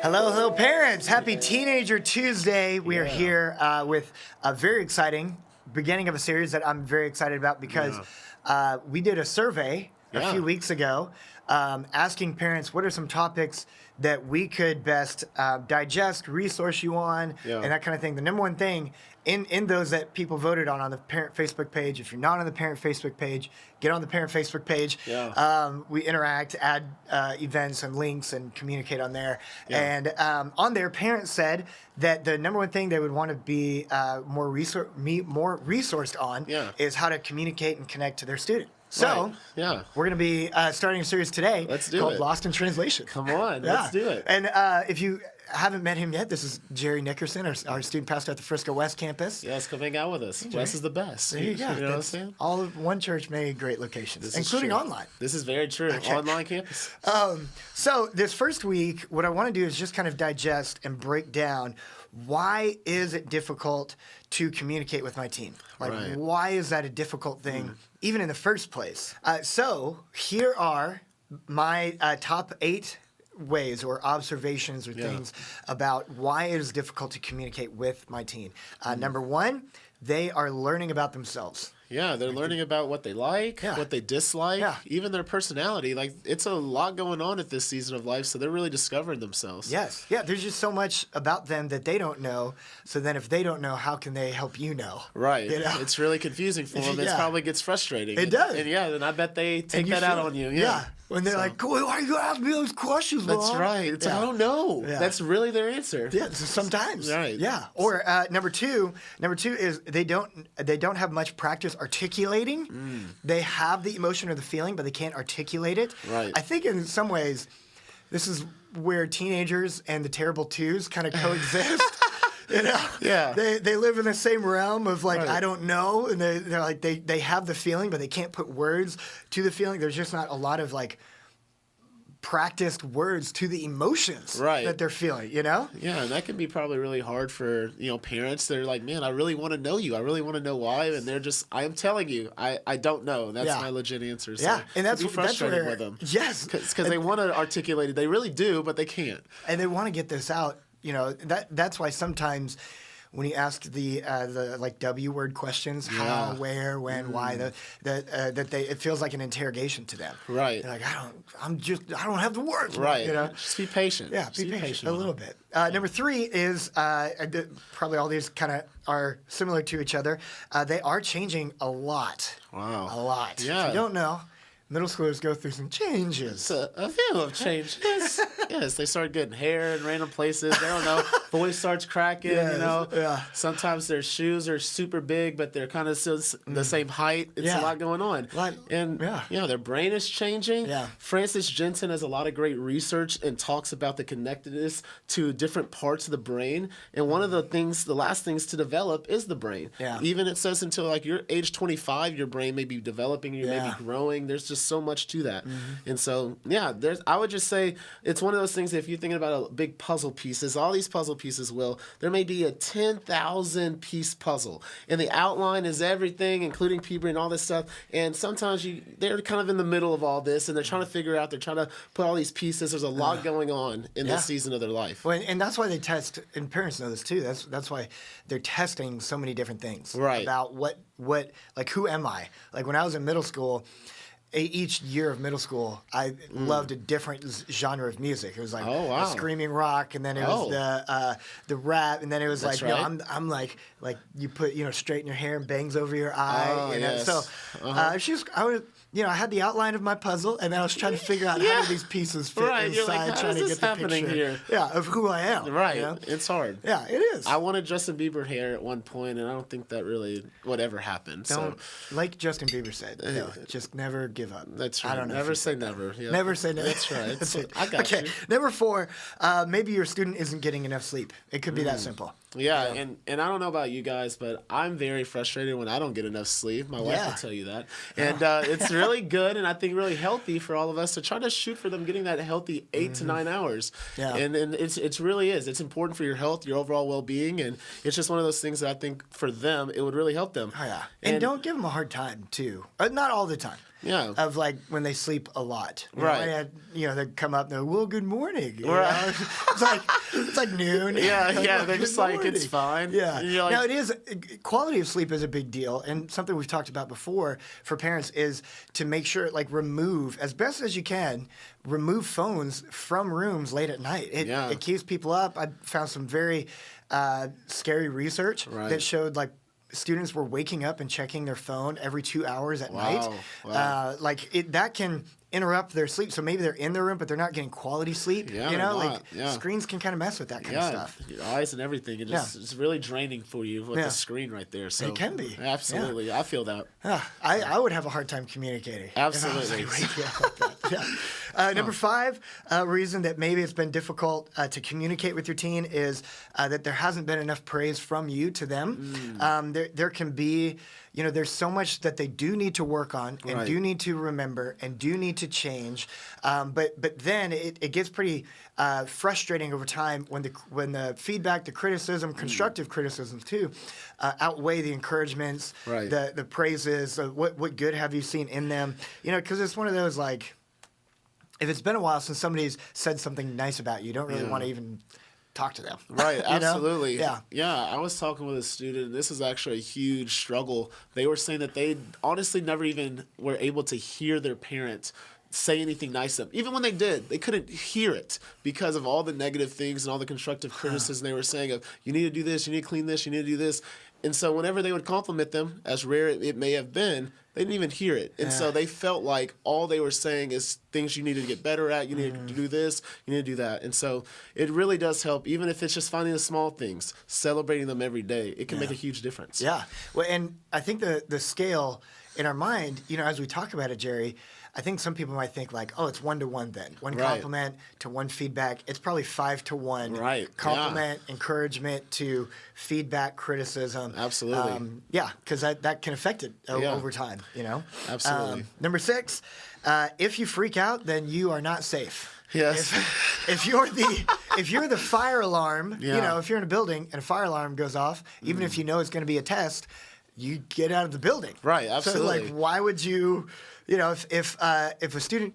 Hello, hello, parents. Happy Teenager Tuesday. We are here with a very exciting beginning of a series that I'm very excited about because we did a survey a few weeks ago asking parents what are some topics that we could best digest, resource you on, and that kind of thing. The number one thing in those that people voted on the parent Facebook page, if you're not on the parent Facebook page, get on the parent Facebook page. We interact, add events and links and communicate on there. And on there, parents said that the number one thing they would want to be more resourced on is how to communicate and connect to their student. So, we're going to be starting a series today called Lost in Translation. Come on, let's do it. And if you haven't met him yet, this is Jerry Nickerson, our student pastor at the Frisco West campus. Yes, come hang out with us. Wes is the best. There you go. You know what I'm saying? All of one church, many great locations, including online. This is very true. Online campus. So this first week, what I want to do is just kind of digest and break down why is it difficult to communicate with my teen? Like, why is that a difficult thing, even in the first place? So here are my top 8 ways or observations or things about why it is difficult to communicate with my teen. Number 1, they are learning about themselves. Yeah, they're learning about what they like, what they dislike, even their personality. Like, it's a lot going on at this season of life, so they're really discovering themselves. Yes. Yeah, there's just so much about them that they don't know. So then if they don't know, how can they help you know? Right. You know? It's really confusing for them. It probably gets frustrating. It does. And I bet they take that out on you. Yeah. When they're like, why are you going to ask me those questions, Mom? That's right. It's like, I don't know. That's really their answer. Yeah, sometimes. Right. Yeah. Or number two is they don't have much practice articulating. They have the emotion or the feeling, but they can't articulate it. Right. I think in some ways, this is where teenagers and the terrible twos kind of coexist. You know, they live in the same realm of like I don't know, and they're like they have the feeling, but they can't put words to the feeling. There's just not a lot of like practiced words to the emotions that they're feeling. You know, and that can be probably really hard for parents. They're like, man, I really want to know you. I really want to know why, and they're just, I am telling you, I don't know. That's my legit answer. So and that's frustrating with them. Yes, because they want to articulate it. They really do, but they can't. And they want to get this out. You know, that's why sometimes when you ask the like W word questions, how, where, when, why, it feels like an interrogation to them. Right. They're like, I don't have the words. Right. You know? Just be patient. Yeah, be patient a little bit. Number 3 is probably all these kind of are similar to each other. They are changing a lot. Wow. A lot. Yeah. If you don't know, middle schoolers go through some changes. A few of changes. Yes, they start getting hair in random places. They don't know. Voice starts cracking, Sometimes their shoes are super big, but they're kind of still the same height. It's a lot going on. And, their brain is changing. Yeah. Francis Jensen has a lot of great research and talks about the connectedness to different parts of the brain. And one of the last things to develop is the brain. Yeah. Even it says until like you're age 25, your brain may be developing, you may be growing. There's just so much to that. And so, I would just say it's one of those things that if you're thinking about a big puzzle pieces, all these puzzle pieces, there may be a 10,000 piece puzzle. And the outline is everything, including puberty and all this stuff. And sometimes they're kind of in the middle of all this and they're trying to figure out, they're trying to put all these pieces. There's a lot going on in this season of their life. Well, and that's why they test, and parents know this too. That's why they're testing so many different things. Right. About what like, who am I? Like when I was in middle school, each year of middle school, I loved a different genre of music. It was like the screaming rock, and then it was the rap, and then it was I'm like you put straighten your hair and bangs over your eye. So I had the outline of my puzzle, and then I was trying to figure out how do these pieces fit inside, trying to get the picture here? of who I am. Right, you know? It's hard. Yeah, it is. I wanted Justin Bieber hair at one point, and I don't think that really would ever happen. Like Justin Bieber said, just never give up. That's right. I don't know. Never say never. Yep. Never say never. That's right. That's it. I got you. Number 4, maybe your student isn't getting enough sleep. It could be that simple. Yeah, and I don't know about you guys, but I'm very frustrated when I don't get enough sleep. My wife will tell you that. And it's really good and I think really healthy for all of us to try to shoot for them getting that healthy 8 to 9 hours. Yeah. And it's really is. It's important for your health, your overall well-being, and it's just one of those things that I think for them, it would really help them. Oh, yeah. And don't give them a hard time, too. Not all the time. Yeah. Of like when they sleep a lot. Right. They come up and they're, well, good morning. Right. It's like noon. Yeah. They're just like, it's fine. Yeah. And you're like, now, it is, quality of sleep is a big deal. And something we've talked about before for parents is to make sure, like, remove, as best as you can, remove phones from rooms late at night. It keeps people up. I found some very scary research that showed, like, students were waking up and checking their phone every 2 hours at night. Wow. That can interrupt their sleep. So maybe they're in their room, but they're not getting quality sleep. Yeah, Screens can kind of mess with that kind of stuff. Your eyes and everything. It's really draining for you with the screen right there. So it can be. Absolutely. I feel that. I would have a hard time communicating. Absolutely. Number 5, reason that maybe it's been difficult to communicate with your teen is that there hasn't been enough praise from you to them. There can be, there's so much that they do need to work on and do need to remember and do need to change. But then it gets pretty frustrating over time when the feedback, the criticism, constructive criticisms too, outweigh the encouragements, the praises. What good have you seen in them? Because it's one of those like, if it's been a while since somebody's said something nice about you, you don't really want to even talk to them. Right, absolutely. Yeah. I was talking with a student, and this is actually a huge struggle. They were saying that they honestly never even were able to hear their parents say anything nice to them. Even when they did, they couldn't hear it because of all the negative things and all the constructive criticism they were saying of, you need to do this, you need to clean this, you need to do this. And so whenever they would compliment them, as rare it may have been, they didn't even hear it. And so they felt like all they were saying is things you need to get better at, you need to do this, you need to do that. And so it really does help, even if it's just finding the small things, celebrating them every day. It can make a huge difference. Yeah. Well, and I think the scale in our mind, as we talk about it, Jerry, I think some people might think like, oh, it's 1-to-1 then. One compliment to one feedback. It's probably 5-to-1. Right. Compliment, encouragement to feedback, criticism. Absolutely. Because that can affect it over time, Absolutely. Number 6, if you freak out, then you are not safe. Yes. If you're the fire alarm, if you're in a building and a fire alarm goes off, even if you know it's going to be a test, you get out of the building. Right, absolutely. So, like, why would you, if a student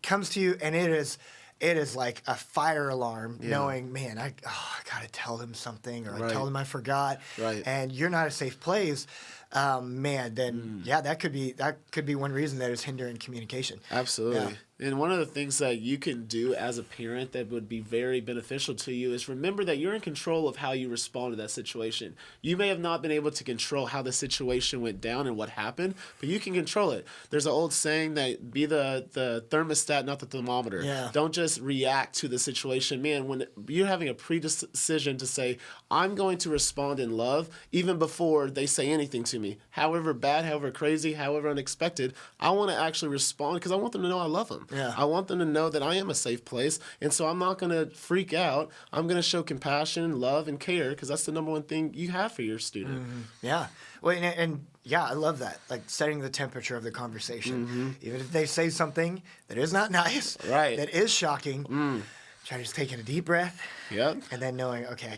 comes to you and it is like a fire alarm, knowing, man, I gotta tell them something, or I tell them I forgot, and you're not a safe place, then that could be one reason that is hindering communication. Absolutely. Yeah. And one of the things that you can do as a parent that would be very beneficial to you is remember that you're in control of how you respond to that situation. You may have not been able to control how the situation went down and what happened, but you can control it. There's an old saying that be the thermostat, not the thermometer. Yeah. Don't just react to the situation. Man, when you're having a predecision to say, I'm going to respond in love even before they say anything to me, however bad, however crazy, however unexpected, I want to actually respond because I want them to know I love them. Yeah. I want them to know that I am a safe place, and so I'm not going to freak out. I'm going to show compassion, love, and care because that's the number one thing you have for your student. Mm-hmm. Yeah. Well, and I love that. Like setting the temperature of the conversation. Even if they say something that is not nice, that is shocking, try just taking a deep breath. Yep. And then knowing, okay,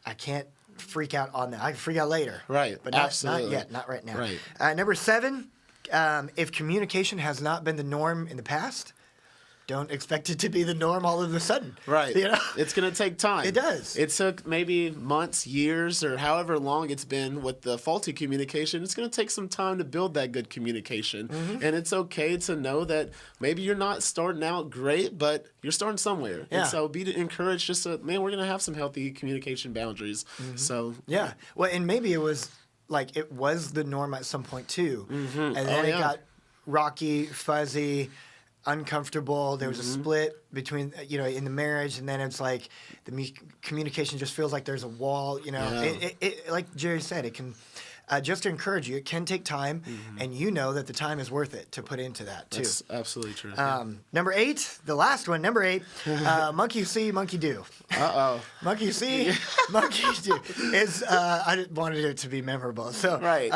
I can't freak out on that. I can freak out later. Right. But absolutely. not yet. Not right now. Right. Number 7. If communication has not been the norm in the past, don't expect it to be the norm all of a sudden. Right. It's going to take time. It does. It took maybe months, years, or however long it's been with the faulty communication. It's going to take some time to build that good communication. And it's okay to know that maybe you're not starting out great, but you're starting somewhere. Yeah. And so be encouraged just to, we're going to have some healthy communication boundaries. So yeah. Well, and maybe it was the norm at some point too. And then it got rocky, fuzzy, uncomfortable. There was a split between, in the marriage, and then it's like the communication just feels like there's a wall, It, like Jerry said, it can just to encourage you, it can take time, and you know that the time is worth it to put into that too. That's absolutely true. Number 8, the last one, number 8, monkey see, monkey do. Monkey see, monkey do. Is I wanted it to be memorable. So, Right.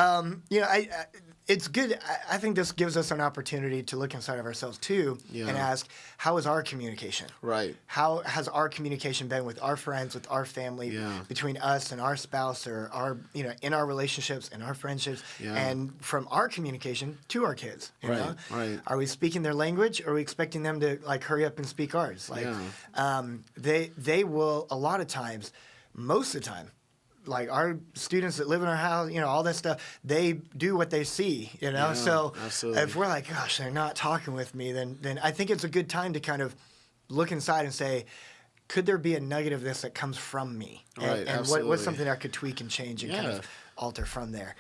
it's good. I think this gives us an opportunity to look inside of ourselves too and ask, how is our communication? Right. How has our communication been with our friends, with our family, Yeah. between us and our spouse, or our, in our relationships and our friendships, and from our communication to our kids? You know? Right. Are we speaking their language, or are we expecting them to like hurry up and speak ours? Like, they will a lot of times, most of the time. Like our students that live in our house, all that stuff, they do what they see, Yeah, So absolutely. if we're like, gosh, they're not talking with me, then I think it's a good time to kind of look inside and say, could there be a nugget of this that comes from me? Right, and absolutely. what's something I could tweak and change and kind Yeah. of alter from there?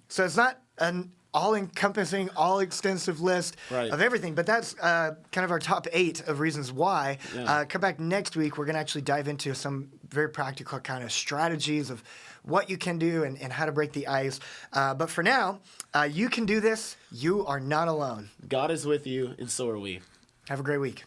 So it's not an all-encompassing, all-extensive list Right. of everything, but that's kind of our top 8 of reasons why. Yeah. Come back next week. We're going to actually dive into some very practical kind of strategies of what you can do and how to break the ice. But for now, you can do this. You are not alone. God is with you, and so are we. Have a great week.